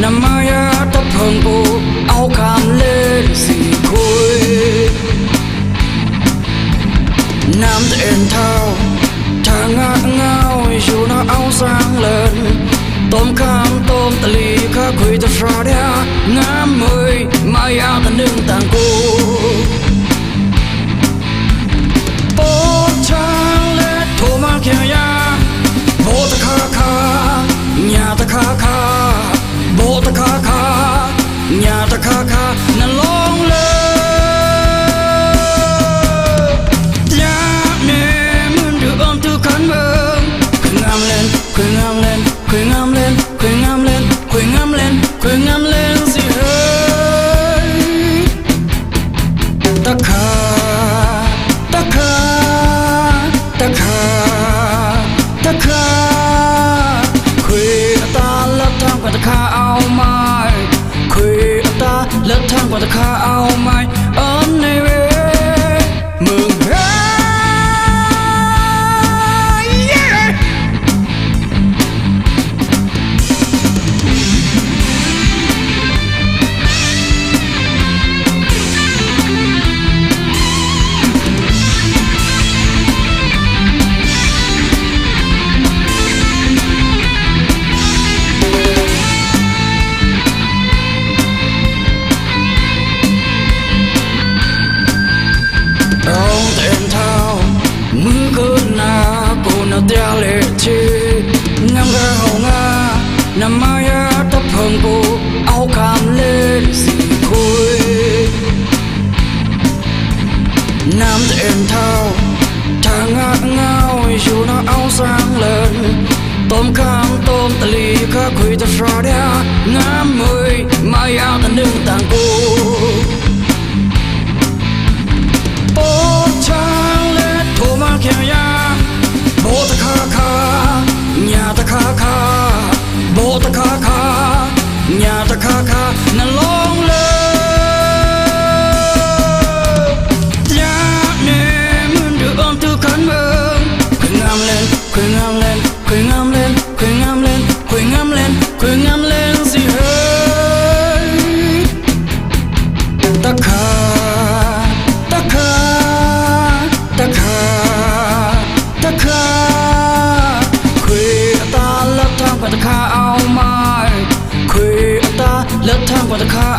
Namaya tapangko ao kam lên si khôi Nam tên thao thả ngát ngao dù nó áo sáng lên Tôm kham tôm tà lì khá khuy ta fra đea Ngám mười mai áo ta nâng tàng cô Bố trang lết thô mang kìa ya Bố ta khá khá nhà ta khá khá Bố ta khá khá nhà ta khá khá nà long lên Khuyên ngam lên, khuyên ngam lên, khuyên ngam lên, khuyên ngam lên gì hơi Ta khá, ta khá, ta khá, ta khá Khuya ta lấp thang qua ta khá ao mai Khuya ta lấp thang qua ta khá ao mai Ơn này về mừng Tia lệ chi ngam ga hậu nga Namaya tapangko ao kam lên si khôi Nam tên thao thả ngát ngao dù nó áo sáng lên Tôm kham tôm tà lì khá khuy ta fra đea Ngám mười mai áo ta nâng tàng cô Bố trang lết thô mang kìa ya Bố ta khá khá nhà ta khá khá Bố ta khá khá nhà ta khá khá nà long lên Nhạc nè mươn được ơn tư khán mơ Khuyên ngam lên, khuyên ngam lên, khuyên ngam lên, khuyên ngam lên, khuyên ngam lên, khuyên ngam lên gì hơi Ta khá, ta khá, ta khá, ta khá Khuya ta lấp thang qua ta khá ao mai Khuya ta lấp thang qua ta khá